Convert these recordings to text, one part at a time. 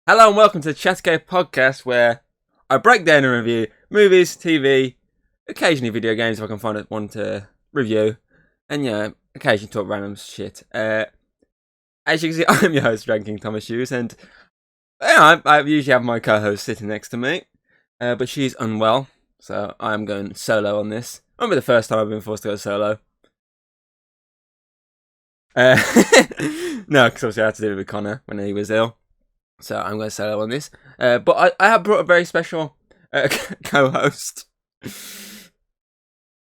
Hello and welcome to the Chatgate podcast, where I break down and review movies, TV, occasionally video games if I can find one to review, and occasionally talk random shit. As you can see, I'm your host, Ranking Thomas Hughes, and I usually have my co-host sitting next to me, but she's unwell, so I'm going solo on this. Won't be the first time I've been forced to go solo. No, because obviously I had to do it with Connor when he was ill. So I'm going to solo on this. But I have brought a very special co-host.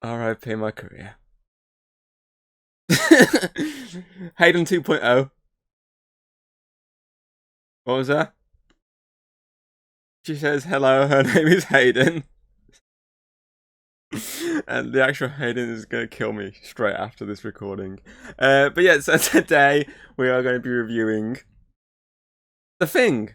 R.I.P. my career. Hayden 2.0. What was that? She says, hello, her name is Hayden. And the actual Hayden is going to kill me straight after this recording. But yeah, so today we are going to be reviewing The Thing.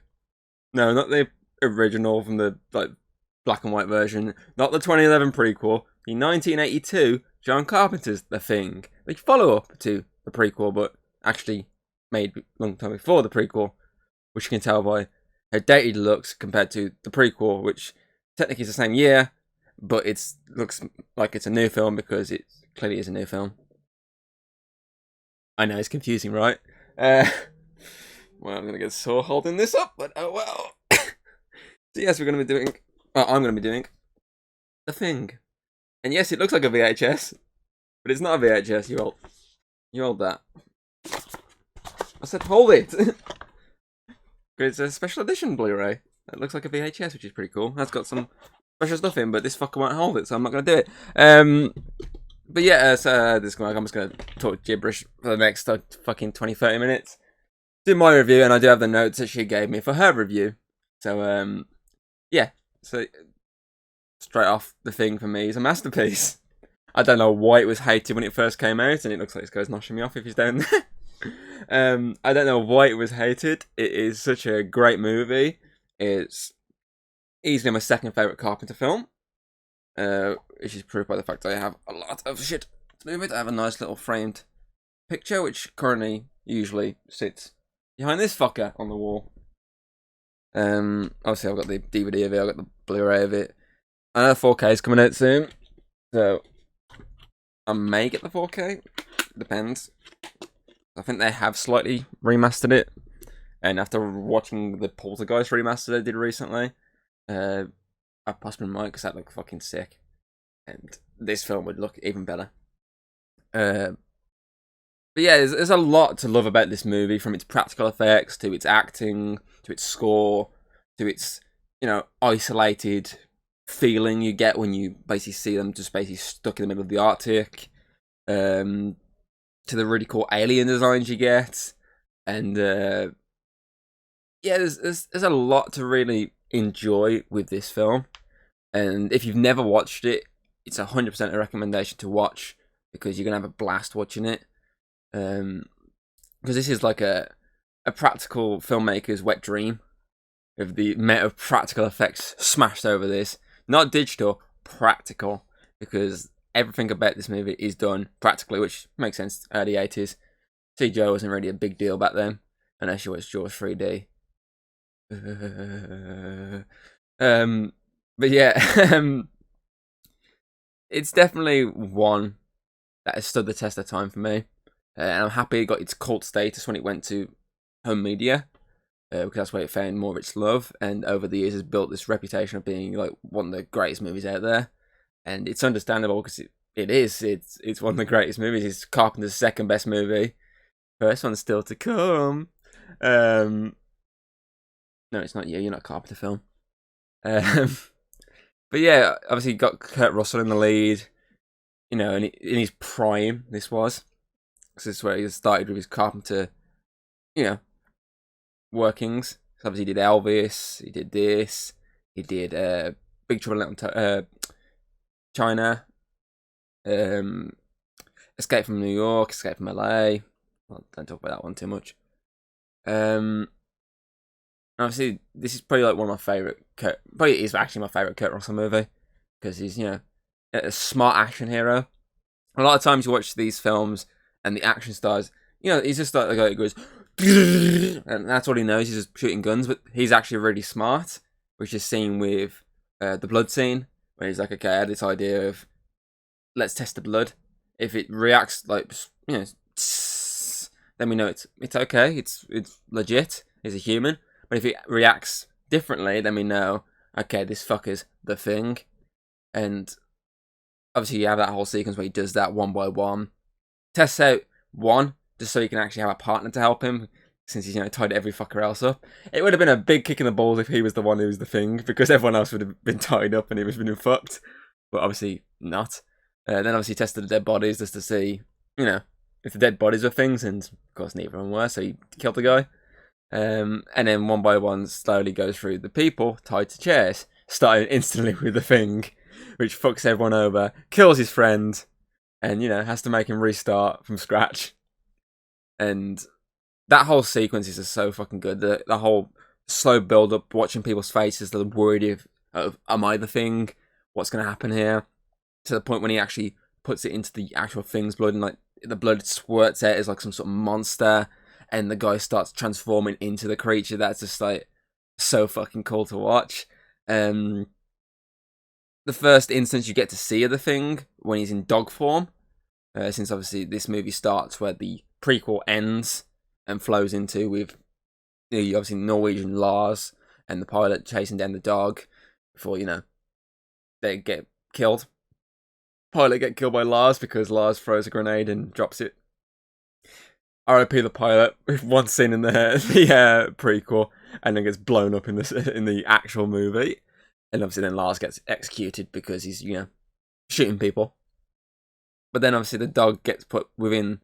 No, not the original from the black and white version. Not the 2011 prequel. The 1982 John Carpenter's The Thing. The follow-up to the prequel, but actually made a long time before the prequel, which you can tell by how dated it looks compared to the prequel, which technically is the same year, but it looks like it's a new film because it clearly is a new film. I know, it's confusing, right? Well, I'm going to get sore holding this up, but oh well. So yes, I'm going to be doing The Thing. And yes, it looks like a VHS, but it's not a VHS, you hold that. I said hold it! It's a special edition Blu-ray. That looks like a VHS, which is pretty cool. That's got some special stuff in, but this fucker won't hold it, so I'm not going to do it. But yeah, I'm just going to talk gibberish for the next fucking 20-30 minutes. Do my review, and I do have the notes that she gave me for her review. So, yeah. So, straight off, The Thing for me is a masterpiece. I don't know why it was hated when it first came out, and it looks like this guy's noshing me off if he's down there. I don't know why it was hated. It is such a great movie. It's easily my second favourite Carpenter film, which is proved by the fact that I have a lot of shit to move it. I have a nice little framed picture, which currently usually sits behind this fucker on the wall. Obviously I've got the DVD of it, I've got the Blu-ray of it. I know the 4K is coming out soon, so I may get the 4K. Depends. I think they have slightly remastered it, and after watching the Poltergeist remaster they did recently, I possibly might, because that looked fucking sick, and this film would look even better. But yeah, there's a lot to love about this movie, from its practical effects, to its acting, to its score, to its, isolated feeling you get when you basically see them just basically stuck in the middle of the Arctic, to the really cool alien designs you get, and there's a lot to really enjoy with this film, and if you've never watched it, it's 100% a recommendation to watch, because you're gonna have a blast watching it. Because this is like a practical filmmaker's wet dream, of the amount of practical effects smashed over this. Not digital, practical, because everything about this movie is done practically, which makes sense. Early 80s, CGI wasn't really a big deal back then, unless you watched Jaws 3D. But yeah, it's definitely one that has stood the test of time for me. And I'm happy it got its cult status when it went to home media, because that's where it found more of its love, and over the years has built this reputation of being like one of the greatest movies out there. And it's understandable, because it's one of the greatest movies. It's Carpenter's second best movie. First one's still to come. No, it's not you. You're not a Carpenter film. But yeah, obviously you got Kurt Russell in the lead. And in his prime, this was. This is where he started with his Carpenter, workings. So obviously he did Elvis, he did this, he did Big Trouble in Little China, Escape from New York, Escape from LA. Well, don't talk about that one too much. Obviously this is probably like one of my favourite probably is actually my favourite Kurt Russell movie, because he's, a smart action hero. A lot of times you watch these films and the action stars, he's just like the guy who goes, and that's all he knows. He's just shooting guns, but he's actually really smart, which is seen with the blood scene, where he's like, okay, I had this idea of let's test the blood. If it reacts like, you know, then we know it's okay. It's legit. He's a human. But if it reacts differently, then we know, okay, this fucker's the thing. And obviously, you have that whole sequence where he does that one by one, tests out one just so he can actually have a partner to help him, since he's tied every fucker else up. It would have been a big kick in the balls if he was the one who was the thing, because everyone else would have been tied up and he was being fucked. But obviously not. Then obviously tested the dead bodies just to see, if the dead bodies were things, and of course neither of them were, so he killed the guy. And then one by one slowly goes through the people tied to chairs, starting instantly with the thing, which fucks everyone over, kills his friend, and, has to make him restart from scratch. And that whole sequence is just so fucking good. The whole slow build up, watching people's faces, they're worried of am I the thing? What's going to happen here? To the point when he actually puts it into the actual thing's blood, and like the blood squirts out as like some sort of monster, and the guy starts transforming into the creature. That's just like so fucking cool to watch. The first instance you get to see of the thing when he's in dog form, since obviously this movie starts where the prequel ends and flows into with obviously Norwegian Lars and the pilot chasing down the dog before they get killed. Pilot get killed by Lars because Lars throws a grenade and drops it. R.I.P. the pilot, with one scene in the prequel, and then gets blown up in the actual movie, and obviously then Lars gets executed because he's shooting people. But then obviously the dog gets put within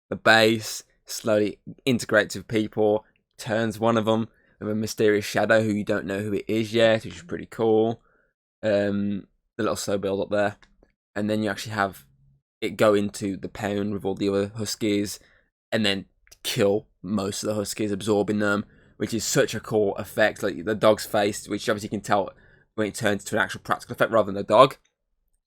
the base, slowly integrates with people, turns one of them with a mysterious shadow who you don't know who it is yet, which is pretty cool. The little slow build up there. And then you actually have it go into the pound with all the other huskies, and then kill most of the huskies, absorbing them, which is such a cool effect. Like the dog's face, which obviously you can tell when it turns to an actual practical effect rather than the dog.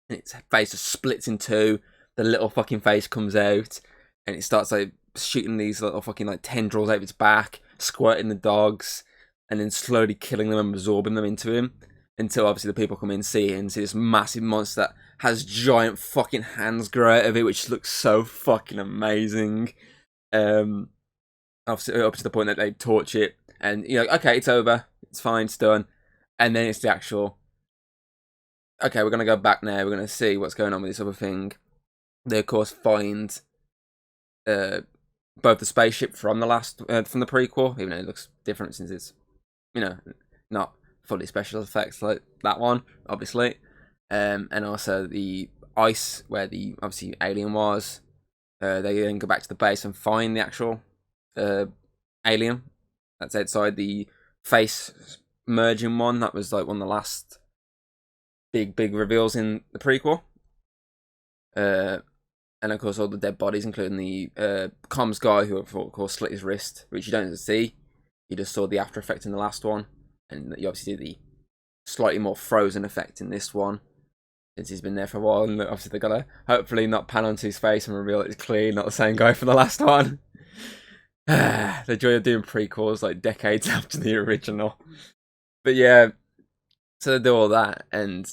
And its face just splits in two, the little fucking face comes out, and it starts like shooting these little fucking like tendrils out of its back, squirting the dogs, and then slowly killing them and absorbing them into him. Until obviously the people come in and see this massive monster that has giant fucking hands grow out of it, which looks so fucking amazing. Obviously up to the point that they torch it, and okay, it's over, it's fine, it's done. And then it's the actual, okay, we're gonna go back now, we're gonna see what's going on with this other thing. They of course find both the spaceship from the prequel, even though it looks different since it's not fully special effects like that one, obviously, and also the ice where the obviously alien was. They then go back to the base and find the actual alien that's outside the face merging one. That was like one of the last big reveals in the prequel. And of course all the dead bodies, including the comms guy who of course slit his wrist, which you don't see. You just saw the after effect in the last one. And you obviously see the slightly more frozen effect in this one, since he's been there for a while. And obviously they're gonna hopefully not pan onto his face and reveal it's clearly not the same guy from the last one. The joy of doing prequels like decades after the original. But yeah, so they do all that, and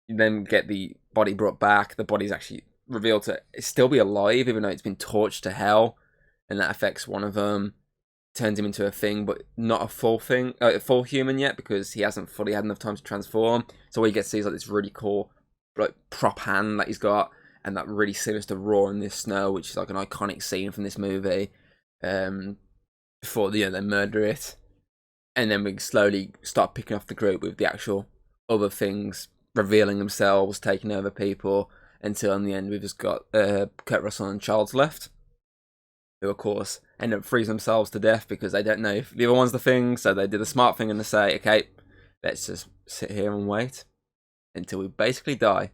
you then get the body brought back. The body's actually revealed to still be alive, even though it's been torched to hell, and that affects one of them. Turns him into a thing, but not a full thing, a full human yet, because he hasn't fully had enough time to transform. So what you get to see is like this really cool, like prop hand that he's got, and that really sinister roar in this snow, which is like an iconic scene from this movie. Before they murder it, and then we slowly start picking off the group with the actual other things revealing themselves, taking over people, until in the end we've just got Kurt Russell and Charles left, who of course end up freezing themselves to death because they don't know if the other one's the thing, so they did the smart thing and they say, okay, let's just sit here and wait until we basically die.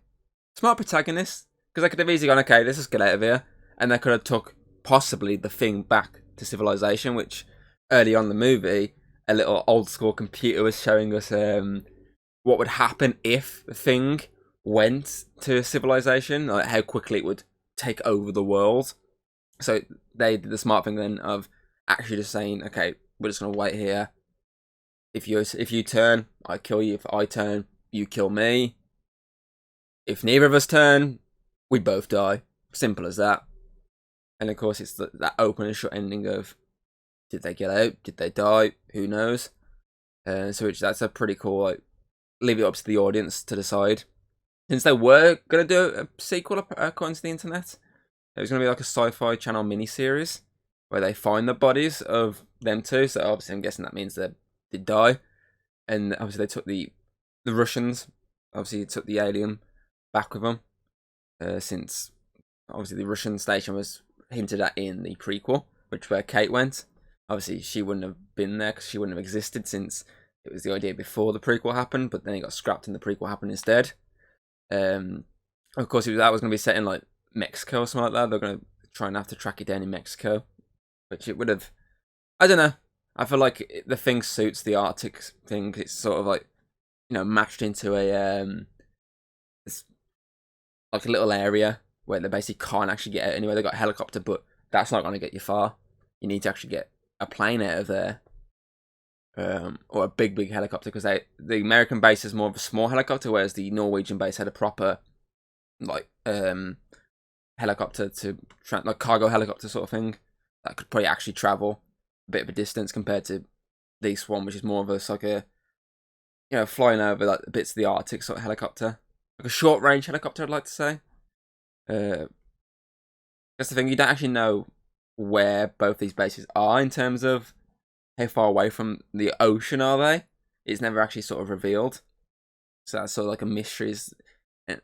Smart protagonists, because they could have easily gone, okay, let's just get out of here, and they could have took possibly the thing back to civilization, which early on in the movie, a little old school computer was showing us what would happen if the thing went to civilization, like how quickly it would take over the world. So they did the smart thing then of actually just saying, okay, we're just gonna wait here. If you turn, I kill you. If I turn, you kill me. If neither of us turn, we both die. Simple as that. And of course, it's that open and shut ending of, did they get out? Did they die? Who knows? So that's a pretty cool, like, leave it up to the audience to decide. Since they were going to do a sequel, according to the internet, it was going to be like a Sci-Fi Channel miniseries where they find the bodies of them two. So obviously I'm guessing that means they did die. And obviously they took the Russians, obviously took the alien back with them. Since obviously the Russian station was hinted at in the prequel, which where Kate went. Obviously she wouldn't have been there because she wouldn't have existed since it was the idea before the prequel happened, but then it got scrapped and the prequel happened instead. Of course, that was going to be set in like Mexico or something like that. They're going to try and have to track it down in Mexico, which it would have. I don't know. I feel like the thing suits the Arctic thing. It's sort of like, matched into a like a little area where they basically can't actually get out anywhere. They got a helicopter, but that's not going to get you far. You need to actually get a plane out of there, or a big helicopter, because the American base is more of a small helicopter, whereas the Norwegian base had a proper like helicopter like cargo helicopter sort of thing that could probably actually travel a bit of a distance compared to this one, which is more of a like a flying over like bits of the Arctic sort of helicopter, like a short range helicopter, I'd like to say. That's the thing, you don't actually know where both these bases are in terms of how far away from the ocean are they. It's never actually sort of revealed, so that's sort of like a mystery.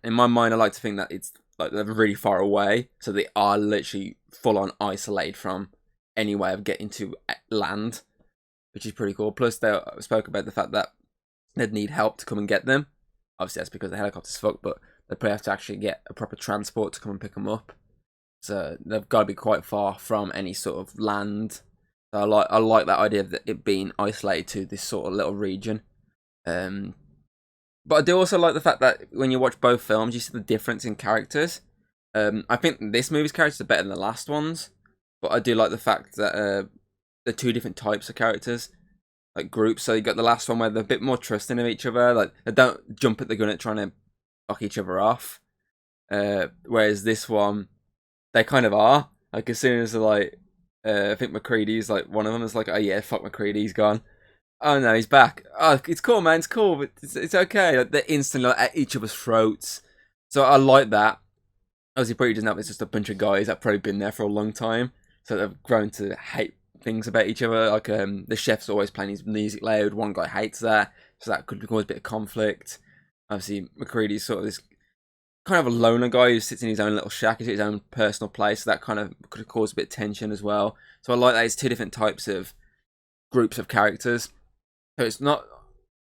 In my mind, I like to think that it's like they're really far away, so they are literally full on isolated from any way of getting to land, which is pretty cool. Plus, they spoke about the fact that they'd need help to come and get them. Obviously, that's because the helicopter's fucked, but they probably have to actually get a proper transport to come and pick them up. So they've got to be quite far from any sort of land. So I like that idea of it being isolated to this sort of little region. But I do also like the fact that when you watch both films, you see the difference in characters. I think this movie's characters are better than the last ones, but I do like the fact that they're two different types of characters, like groups. So you got the last one where they're a bit more trusting of each other, like they don't jump at the gun at trying to fuck each other off. Whereas this one, they kind of are. Like as soon as they're like, I think McCready's like one of them is like, oh yeah, fuck McCready, he's gone. Oh no, he's back. Oh, it's cool, man. It's cool, but it's okay. Like, they're instantly like, at each other's throats. So I like that. Obviously, probably doesn't have. It's just a bunch of guys that probably been there for a long time, so they've grown to hate things about each other. Like the chef's always playing his music loud. One guy hates that, so that could cause a bit of conflict. Obviously, McCready's sort of this kind of a loner guy who sits in his own little shack, he's his own personal place. So that kind of could cause a bit of tension as well. So I like that it's two different types of groups of characters. So it's not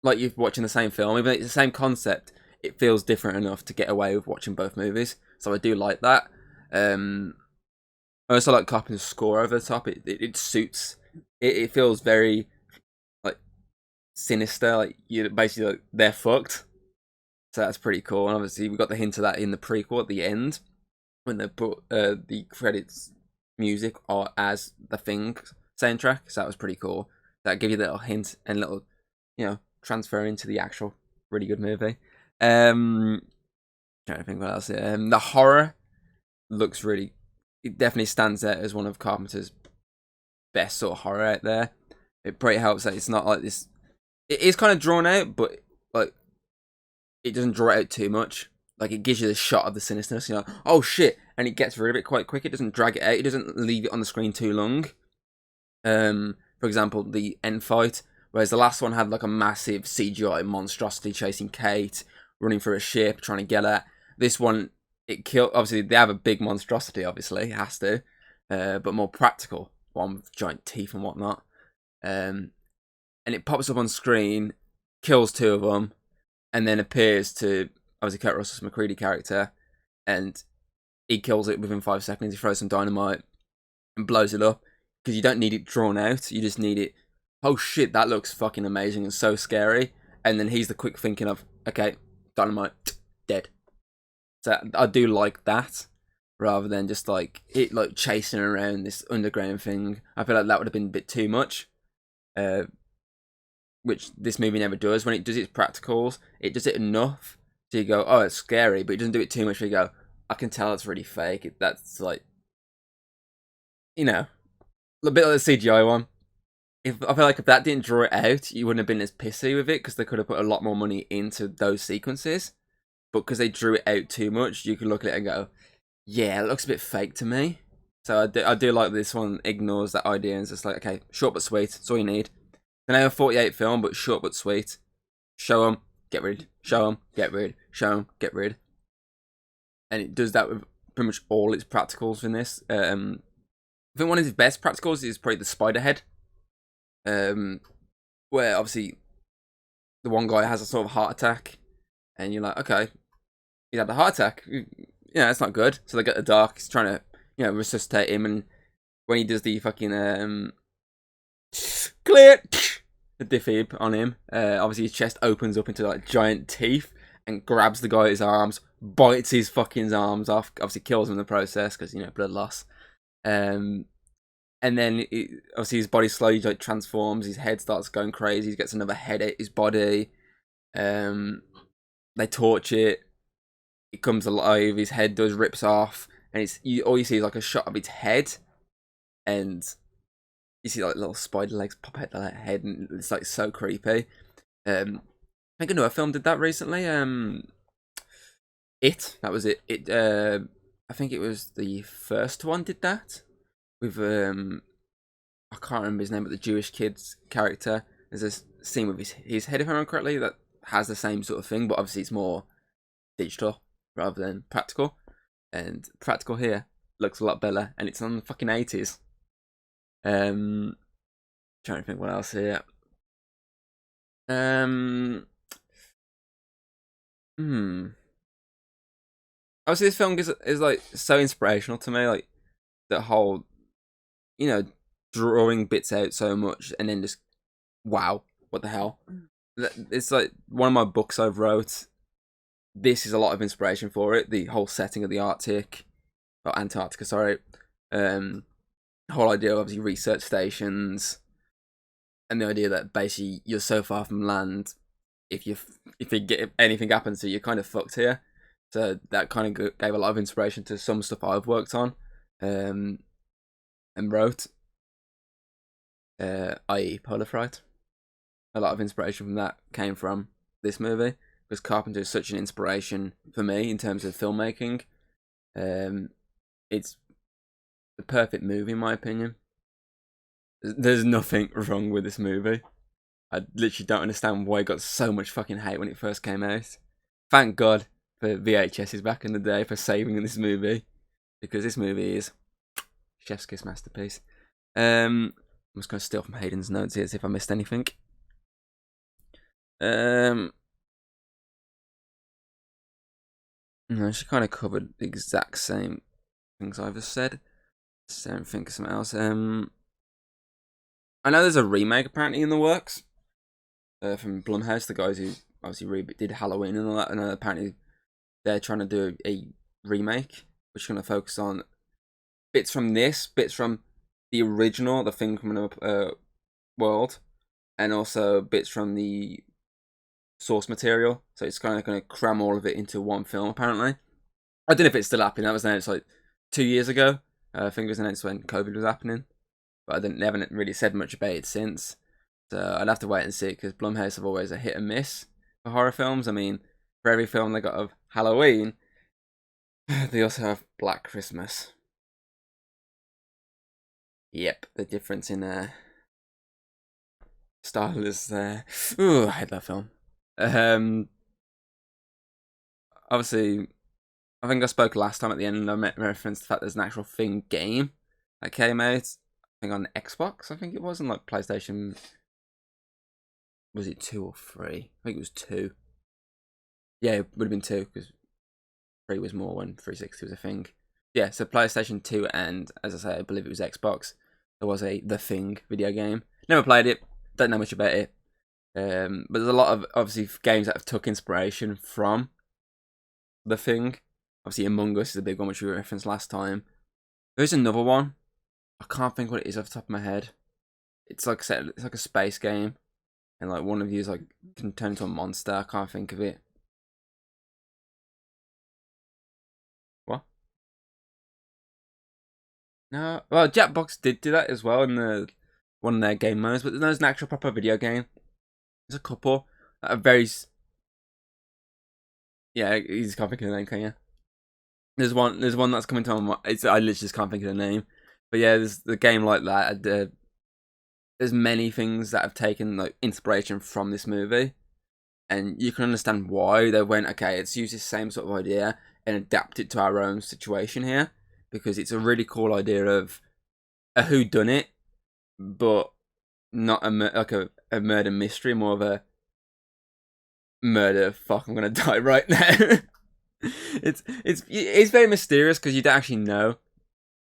like you're watching the same film, even though it's the same concept. It feels different enough to get away with watching both movies. So I do like that. I also like Carpenter's score over the top. It suits. It feels very like sinister. Like you basically like, they're fucked. So that's pretty cool. And obviously we got the hint of that in the prequel at the end when they put the credits music or as the Thing soundtrack. So that was pretty cool. That give you a little hint and little, transfer into the actual really good movie. Trying to think what else. The horror looks really. It definitely stands out as one of Carpenter's best sort of horror out there. It probably helps that it's not like this. It is kind of drawn out, but like it doesn't draw it out too much. Like it gives you the shot of the sinisternness. You're like, oh shit, and it gets rid of it quite quick. It doesn't drag it out. It doesn't leave it on the screen too long. For example, the end fight, whereas the last one had like a massive CGI monstrosity chasing Kate, running through a ship, trying to get her. This one, it killed. Obviously, they have a big monstrosity. Obviously, it has to, but more practical one with giant teeth and whatnot. And it pops up on screen, kills two of them, and then appears to obviously Kurt Russell's McCready character, and he kills it within 5 seconds. He throws some dynamite and blows it up. Because you don't need it drawn out, you just need it, oh shit, that looks fucking amazing and so scary. And then he's the quick thinking of, okay, dynamite, dead. So I do like that. rather than just like it like chasing around this underground thing. I feel like that would have been a bit too much, which this movie never does. When it does its practicals, it does it enough so you go, oh, it's scary, but it doesn't do it too much where you go, I can tell it's really fake. That's like, you know, a bit like the CGI one. I feel like if that didn't draw it out, you wouldn't have been as pissy with it because they could have put a lot more money into those sequences. But because they drew it out too much, you can look at it and go, yeah, it looks a bit fake to me. So I do like this one ignores that idea and it's just like, okay, short but sweet. That's all you need. An hour 48 film, but short but sweet. Show them, get rid. Show them, get rid. Show them, get rid. And it does that with pretty much all its practicals in this. I think one of his best practicals is probably the spider head. Where obviously the one guy has a sort of heart attack, and you're like, okay, he had a heart attack. Yeah, that's not good. So they get the doc. He's trying to, resuscitate him, and when he does the fucking clear the defib on him, obviously his chest opens up into like giant teeth and grabs the guy at his arms, bites his fucking arms off. Obviously kills him in the process because blood loss. And then obviously his body slowly like transforms. His head starts going crazy. He gets another head at his body. They torch it. It comes alive. His head rips off, and all you see is like a shot of its head, and you see like little spider legs pop out of that head, and it's like so creepy. I think another film did that recently. That was it. I think it was the first one did that. With I can't remember his name, but the Jewish kid's character. There's a scene with his head, if I remember correctly, that has the same sort of thing, but obviously it's more digital rather than practical. And practical here looks a lot better, and it's on the fucking 80s. Trying to think what else here. Obviously, this film is like so inspirational to me, like the whole, drawing bits out so much and then just, wow, what the hell? It's like one of my books I've wrote. This is a lot of inspiration for it. The whole setting of the Arctic, or Antarctica, sorry. The whole idea of obviously research stations, and the idea that basically you're so far from land, if anything happens to you, you're kind of fucked here. So that kind of gave a lot of inspiration to some stuff I've worked on. And wrote, i.e. Polar Fright. A lot of inspiration from that came from this movie, because Carpenter is such an inspiration for me in terms of filmmaking. It's the perfect movie in my opinion. There's nothing wrong with this movie. I literally don't understand why it got so much fucking hate when it first came out. Thank God for VHS's back in the day for saving this movie, because this movie is chef's kiss masterpiece. I'm just going to steal from Hayden's notes here, see if I missed anything. No, she kind of covered the exact same things I've just said. So I don't think of something else. I know there's a remake apparently in the works from Blumhouse, the guys who obviously did Halloween and all that. And apparently they're trying to do a remake, which is going to focus on bits from this, bits from the original, the Thing Coming Up world, and also bits from the source material. So it's kind of going to cram all of it into one film, apparently. I don't know if it's still happening. That was announced like 2 years ago. I think it was announced when COVID was happening. But they haven't really said much about it since. So I'd have to wait and see, because Blumhouse have always a hit and miss for horror films. I mean, for every film they got of Halloween, they also have Black Christmas. Yep, the difference in style is there. Ooh, I hate that film. Obviously, I think I spoke last time at the end and I referenced the fact there's an actual Thing game that came out. I think on Xbox, I think it was, and like PlayStation. Was it 2 or 3? I think it was 2. Yeah, it would have been 2, because 3 was more when 360 was a thing. Yeah, so PlayStation 2 and, as I say, I believe it was Xbox. There was The Thing video game. Never played it, don't know much about it. But there's a lot of, obviously, games that have took inspiration from The Thing. Obviously, Among Us is a big one, which we referenced last time. There's another one. I can't think what it is off the top of my head. It's like a space game, and like one of you is like can turn into a monster. I can't think of it. What? No. Well, Jackbox did do that as well in the one of their game modes, but there's an actual proper video game. There's a couple that are very. Yeah, you just can't think of the name, can you? There's one that's coming to my mind. I literally just can't think of the name. But yeah, there's the game like that. There's many things that have taken like inspiration from this movie, and you can understand why they went. Okay, let's use this same sort of idea and adapt it to our own situation here, because it's a really cool idea of a whodunit, but not a murder mystery, more of a murder. Fuck, I'm gonna die right now. It's very mysterious because you don't actually know.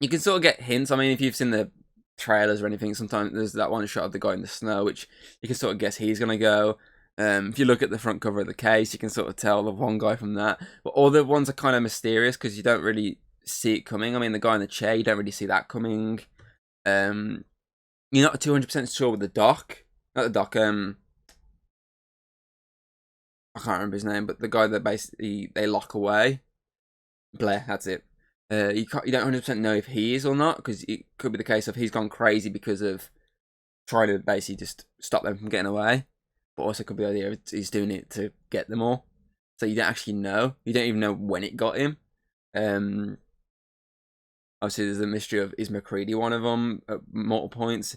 You can sort of get hints. I mean, if you've seen the trailers or anything, sometimes there's that one shot of the guy in the snow, which you can sort of guess he's gonna go. If you look at the front cover of the case, you can sort of tell the one guy from that. But all the ones are kind of mysterious because you don't really see it coming. I mean, the guy in the chair, you don't really see that coming. You're not 200% sure with the doc. Not the doc. I can't remember his name, but the guy that basically they lock away. Blair, that's it. You don't 100% know if he is or not, because it could be the case of he's gone crazy because of trying to basically just stop them from getting away, but also could be the idea of he's doing it to get them all. So you don't actually know. You don't even know when it got him. Obviously, there's the mystery of is McCready one of them at multiple points.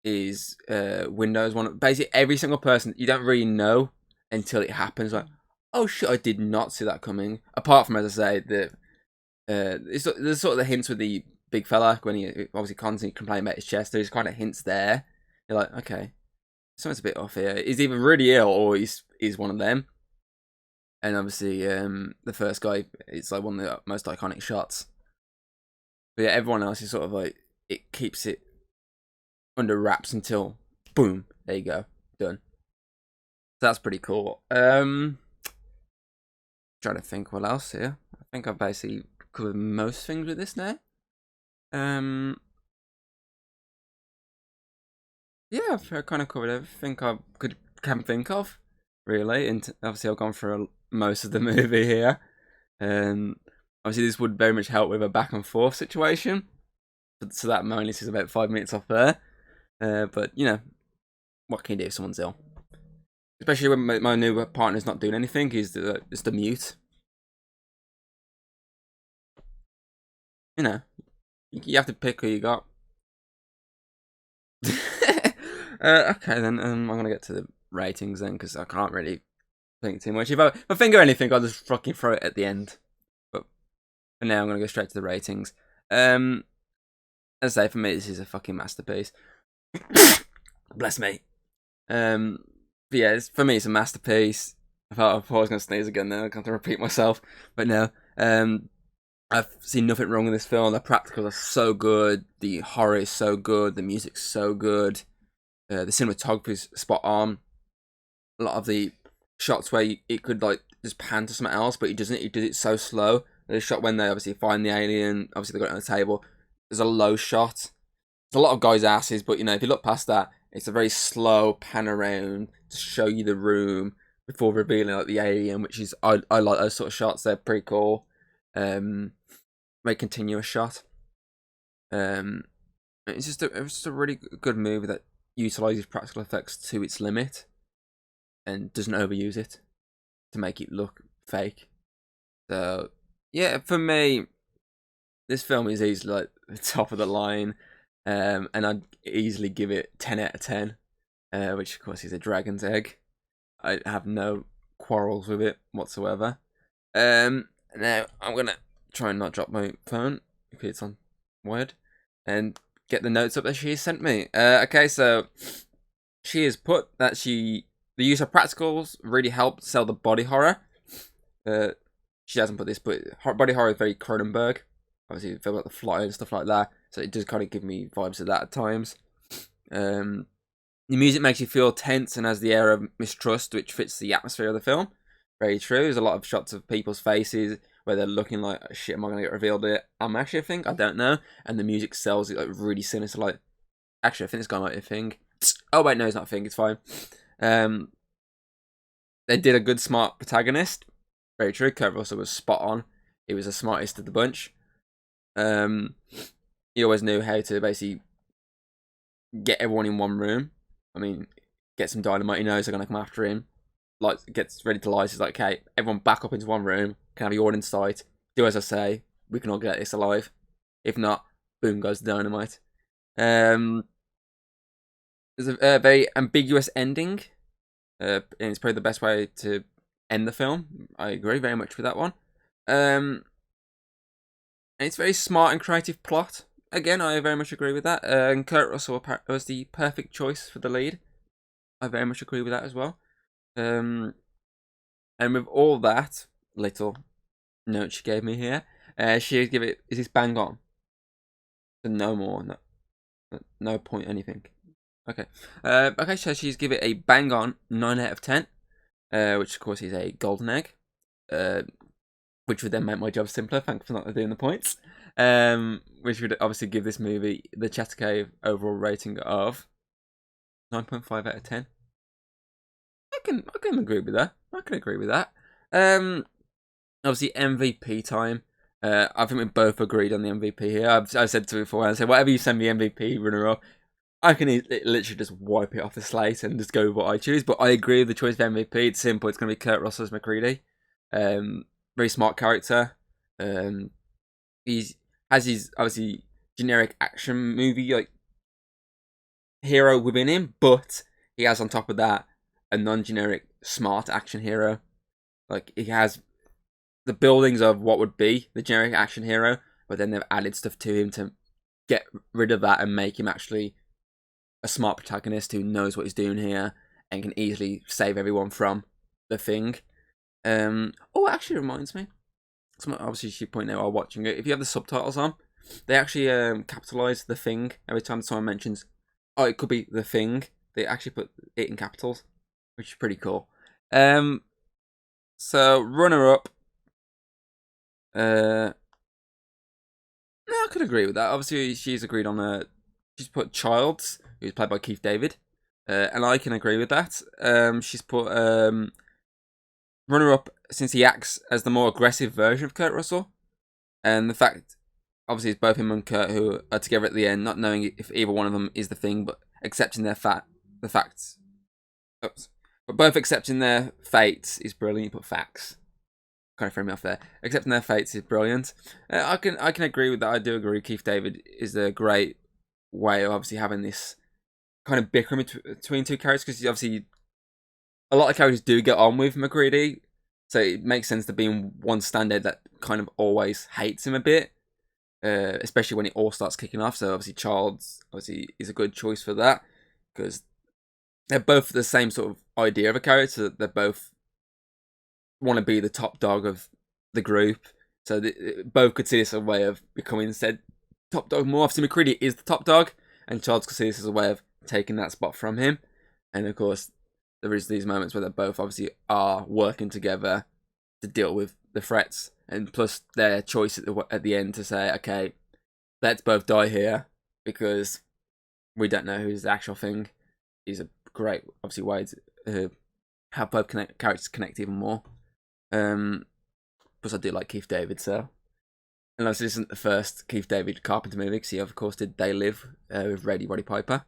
Is Windows one? Basically, every single person you don't really know until it happens. Like, oh shit, I did not see that coming. Apart from, as I say, there's sort of the hints with the big fella when he obviously constantly complaining about his chest. There's kind of hints there. You're like, okay, something's a bit off here. He's either really ill or he's one of them. And obviously, the first guy, it's like one of the most iconic shots. But yeah, everyone else is sort of like, it keeps it under wraps until boom, there you go, done. So that's pretty cool. Trying to think what else here. I think I've basically covered most things with this now. Yeah, I've kind of covered everything I can think of, really. And obviously, I've gone through most of the movie here. Obviously, this would very much help with a back and forth situation. So that only is about 5 minutes off there. But you know, what can you do if someone's ill? Especially when my new partner's not doing anything. He's just the mute. You know, you have to pick who you got. Okay, then I'm gonna get to the ratings then, because I can't really think too much. If I think of anything, I'll just fucking throw it at the end. But for now, I'm gonna go straight to the ratings. As I say, for me, this is a fucking masterpiece. Bless me. But yeah, for me, it's a masterpiece. I thought I was gonna sneeze again. Then I got to repeat myself, but no. I've seen nothing wrong with this film. The practicals are so good. The horror is so good. The music's so good. The cinematography is spot on. A lot of the shots where it could like just pan to something else, but it doesn't. It does it so slow. There's a shot when they obviously find the alien. Obviously they got it on the table. There's a low shot. There's a lot of guys' asses, but you know if you look past that, it's a very slow pan around to show you the room before revealing like the alien, which is I like those sort of shots. They're pretty cool. Very continuous shot. It's just a really good movie that utilizes practical effects to its limit and doesn't overuse it to make it look fake. So yeah, for me, this film is easily like the top of the line, and I'd easily give it 10 out of 10, which of course is a dragon's egg. I have no quarrels with it whatsoever. Now I'm gonna try and not drop my phone because it's on wired, and get the notes up that she sent me. Okay, so she has put that the use of practicals really helped sell the body horror. She hasn't put this, but body horror is very Cronenberg. Obviously, you feel like the fly and stuff like that, so it does kind of give me vibes of that at times. The music makes you feel tense and has the air of mistrust, which fits the atmosphere of the film. Very true. There's a lot of shots of people's faces where they're looking like, oh, shit, am I going to get revealed here? I'm actually a thing. I don't know. And the music sells it like really sinister. Like, actually, I think it's going to be a thing. Oh, wait, no, it's not a thing. It's fine. They did a good, smart protagonist. Very true. Kurt Russell was spot on. He was the smartest of the bunch. He always knew how to basically get everyone in one room. I mean, get some dynamite. He knows they're going to come after him. Like, gets ready to lie. He's like, okay, everyone back up into one room. Can have you all in sight. Do as I say. We can all get this alive. If not, boom goes the dynamite. There's a very ambiguous ending. And it's probably the best way to end the film. I agree very much with that one. And it's very smart and creative plot. Again, I very much agree with that. And Kurt Russell was the perfect choice for the lead. I very much agree with that as well. And with all that little note she gave me here, she would give it, is this bang on? So no more, no point anything. Okay. Okay, so she's give it a bang on 9 out of 10, which of course is a golden egg, which would then make my job simpler. Thanks for not doing the points. Which would obviously give this movie the Chatter Cave overall rating of 9.5 out of 10. I can agree with that. I can agree with that. Obviously MVP time. I think we both agreed on the MVP here. I've said to before. I said whatever you send me MVP runner up, I can literally just wipe it off the slate and just go with what I choose. But I agree with the choice of MVP. It's simple. It's going to be Kurt Russell as MacReady. Very smart character. He's has his obviously generic action movie like hero within him, but he has on top of that a non-generic smart action hero. Like he has the buildings of what would be the generic action hero, but then they've added stuff to him to get rid of that and make him actually a smart protagonist who knows what he's doing here and can easily save everyone from the thing. Oh, it actually reminds me. Obviously, she pointed out while watching it. If you have the subtitles on, they actually capitalise the thing every time someone mentions, oh, it could be the thing. They actually put it in capitals, which is pretty cool. So runner up. No, I could agree with that. Obviously, she's agreed on she's put Childs, who's played by Keith David, and I can agree with that. She's put runner up since he acts as the more aggressive version of Kurt Russell, and the fact, obviously, it's both him and Kurt who are together at the end, not knowing if either one of them is the thing, but accepting the facts. Oops. But both accepting their fates is brilliant. You put facts. Kind of threw me off there. Accepting their fates is brilliant. I can agree with that. I do agree. Keith David is a great way of obviously having this kind of bickering between two characters, because obviously a lot of characters do get on with MacReady, so it makes sense to be in one standard that kind of always hates him a bit, especially when it all starts kicking off. So obviously Childs obviously is a good choice for that, because they're both the same sort of idea of a character. They both want to be the top dog of the group, so both could see this as a way of becoming said top dog more. Obviously MacReady is the top dog, and Childs could see this as a way of taking that spot from him. And of course there is these moments where they both obviously are working together to deal with the threats, and plus their choice at the end to say, okay, let's both die here because we don't know who's the actual thing, is a great obviously way to have both characters connect even more. Plus I do like Keith David, so, and obviously this isn't the first Keith David Carpenter movie, because he of course did They Live with Roddy Piper,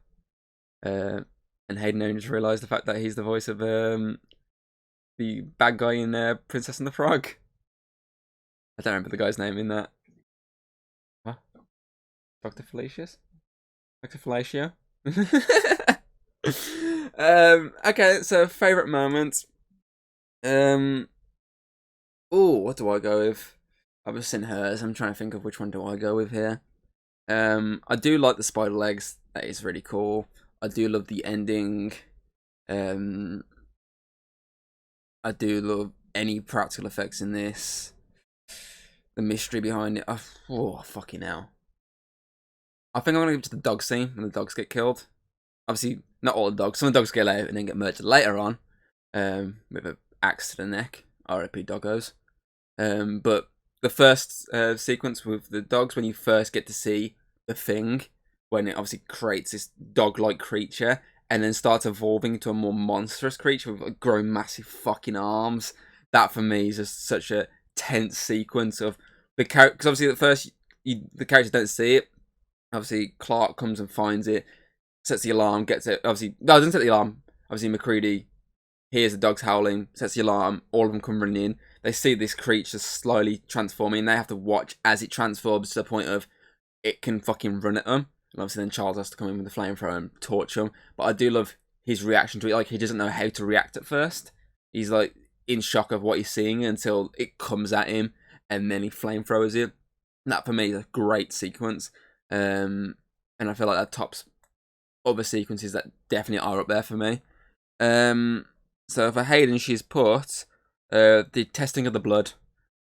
and Hayden only just realised the fact that he's the voice of the bad guy in Princess and the Frog. I don't remember the guy's name in that. What? Dr. Felicius? Dr. Felicio? Okay, so favourite moment. What do I go with? I've just seen hers. I'm trying to think of which one do I go with here. I do like the spider legs. That is really cool. I do love the ending. I do love any practical effects in this. The mystery behind it. Oh, fucking hell. I think I'm going to give it to the dog scene when the dogs get killed. Obviously, not all the dogs. Some of the dogs get out and then get murdered later on with an axe to the neck. R.I.P. doggos. But the first sequence with the dogs, when you first get to see the thing, when it obviously creates this dog-like creature and then starts evolving into a more monstrous creature with like, growing massive fucking arms. That for me is just such a tense sequence of the character. Because obviously at first the characters don't see it. Obviously Clark comes and finds it, sets the alarm, gets it. Obviously, no, doesn't set the alarm. Obviously McCready hears the dogs howling, sets the alarm. All of them come running in. They see this creature slowly transforming, and they have to watch as it transforms to the point of it can fucking run at them. And obviously then Charles has to come in with the flamethrower and torch him. But I do love his reaction to it. Like, he doesn't know how to react at first. He's like in shock of what he's seeing until it comes at him, and then he flamethrowers it. And that for me is a great sequence. And I feel like that tops other sequences that definitely are up there for me. So for Hayden, she's put the testing of the blood.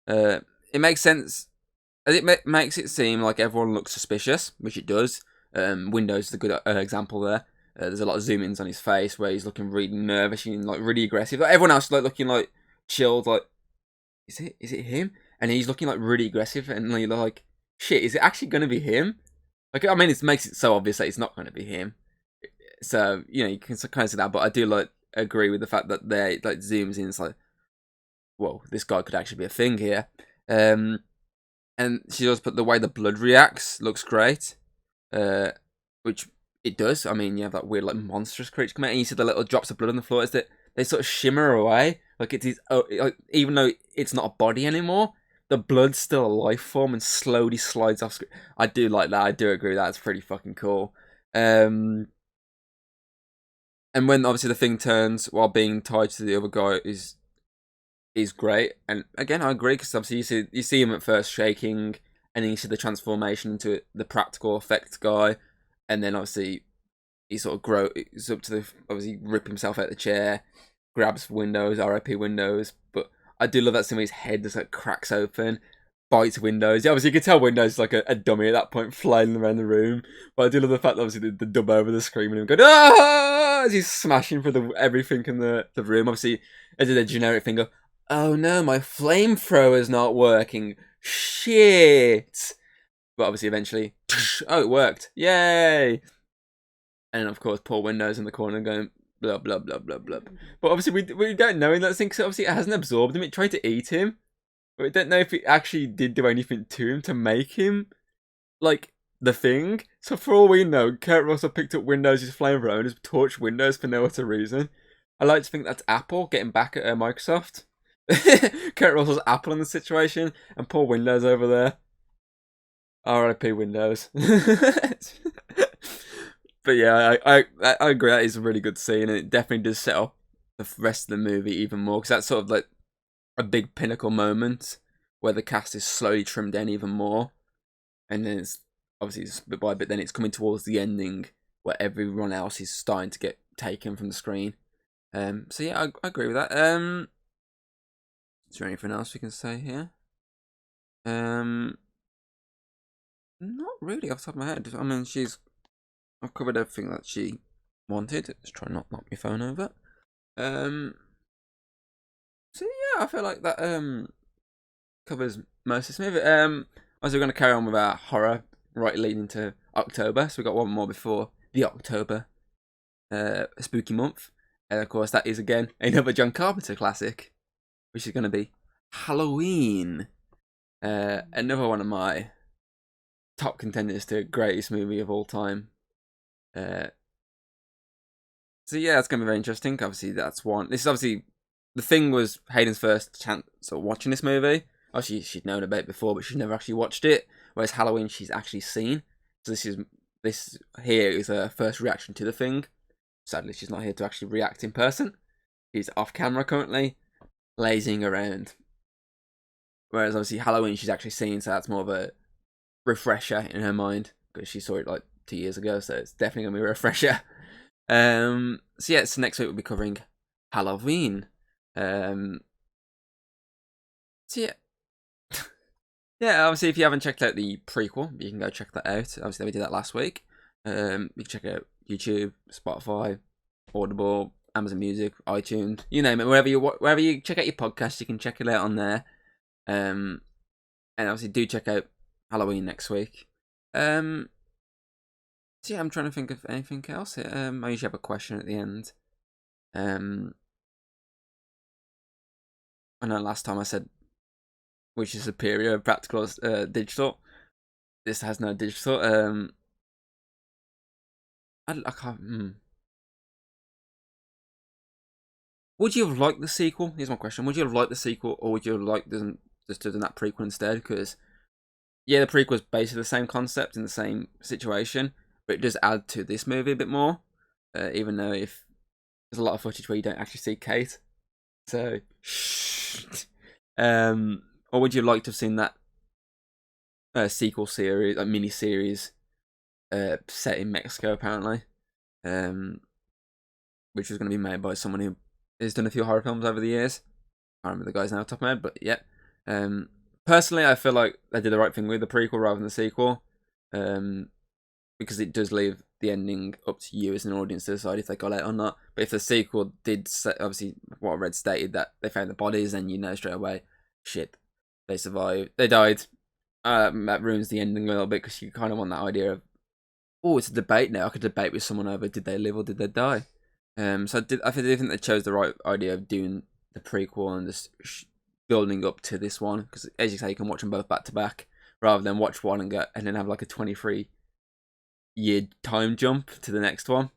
It makes sense, as it makes it seem like everyone looks suspicious, which it does. Windows is a good example there. There's a lot of zoom-ins on his face where he's looking really nervous and like really aggressive. Like, everyone else like looking like chilled, like is it him? And he's looking like really aggressive and like shit, is it actually gonna be him? Like, I mean, it makes it so obvious that it's not gonna be him. So, you know, you can kind of see that, but I do like agree with the fact that they like zooms in. It's like, whoa, this guy could actually be a thing here. And she does put the way the blood reacts looks great, which it does. I mean, you have that weird like monstrous creature come out, and you see the little drops of blood on the floor. Is that they sort of shimmer away, like it is, like, even though it's not a body anymore, the blood's still a life form and slowly slides off screen. I do like that. I do agree with that. It's pretty fucking cool. And when obviously the thing turns while being tied to the other guy is great. And again, I agree, because obviously you see him at first shaking, and then you see the transformation into the practical effects guy, and then obviously he sort of grows up to obviously rip himself out of the chair, grabs Windows, R.I.P. Windows. But I do love that scene where his head just like cracks open, bites Windows. Yeah, obviously you can tell Windows is like a dummy at that point, flying around the room. But I do love the fact that obviously the dub over the screaming and going, ah, as he's smashing through everything in the room. Obviously, as a generic thing of, oh no, my flamethrower's not working. Shit. But obviously eventually, oh, it worked. Yay. And of course, poor Windows in the corner going, blah, blah, blah, blah, blah. But obviously we don't know in that thing, because obviously it hasn't absorbed him. It tried to eat him. But we don't know if it actually did do anything to him to make him, like, the thing. So for all we know, Kurt Russell picked up Windows' flamethrower and just torched Windows for no other reason. I like to think that's Apple getting back at Microsoft. Kurt Russell's Apple in the situation, and poor Windows over there. R.I.P. Windows. But yeah, I agree, that is a really good scene, and it definitely does set up the rest of the movie even more, because that's sort of like a big pinnacle moment where the cast is slowly trimmed down even more, and then it's obviously bit by bit, then it's coming towards the ending where everyone else is starting to get taken from the screen. So yeah, I agree with that. Is there anything else we can say here? Not really off the top of my head. I mean, I've covered everything that she wanted. Let's try not to knock my phone over. So yeah, I feel like that covers most of this movie. As we're going to carry on with our horror right leading to October, so we've got one more before the October spooky month, and of course that is again another John Carpenter classic, which is going to be Halloween. Another one of my top contenders to greatest movie of all time. So yeah, it's going to be very interesting. Obviously, that's one. This is obviously, The Thing was Hayden's first chance of watching this movie. Obviously, she'd known about it before, but she'd never actually watched it. Whereas Halloween, she's actually seen. So this here is her first reaction to The Thing. Sadly, she's not here to actually react in person. She's off camera currently, lazing around. Whereas obviously Halloween, she's actually seen, so that's more of a refresher in her mind, because she saw it like 2 years ago, so it's definitely gonna be a refresher. So yeah, so next week we'll be covering Halloween. So yeah. Yeah, obviously if you haven't checked out the prequel, you can go check that out. Obviously we did that last week. You can check out YouTube, Spotify, Audible, Amazon Music, iTunes, you name it. Wherever you check out your podcast, you can check it out on there. And obviously do check out Halloween next week. So yeah, I'm trying to think of anything else here. I usually have a question at the end. I know last time I said which is superior, practical or digital. This has no digital. I can't. Would you have liked the sequel? Here's my question: would you have liked the sequel, or would you have liked just done that prequel instead? Because yeah, the prequel is basically the same concept in the same situation, but it does add to this movie a bit more. Even though if there's a lot of footage where you don't actually see Kate, so or would you like to have seen that sequel series, like mini series, set in Mexico apparently, which was going to be made by someone who has done a few horror films over the years. I can't remember the guy's name off the top of my head, but yeah. Personally, I feel like they did the right thing with the prequel rather than the sequel, because it does leave the ending up to you as an audience to decide if they got out or not. But if the sequel did, obviously, what I read stated that they found the bodies, then you know straight away, shit, they survived, they died. That ruins the ending a little bit because you kind of want that idea of, oh, it's a debate now. I could debate with someone over did they live or did they die. So I think they chose the right idea of doing the prequel and just building up to this one, because as you say, you can watch them both back to back rather than watch one and then have like a 23-year time jump to the next one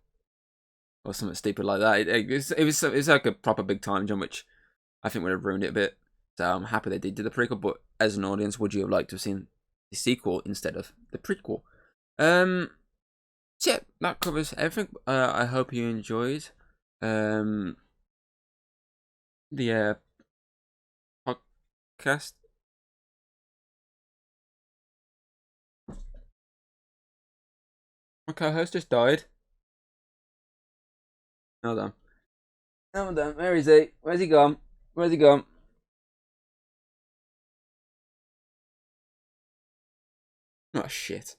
or something stupid like that. It was like a proper big time jump, which I think would have ruined it a bit. So I'm happy they did do the prequel, but as an audience, would you have liked to have seen the sequel instead of the prequel? So yeah, that covers everything. I hope you enjoyed the podcast. My co-host just died. Hold on. Hold on. Where is he? Where's he gone? Where's he gone? Oh shit.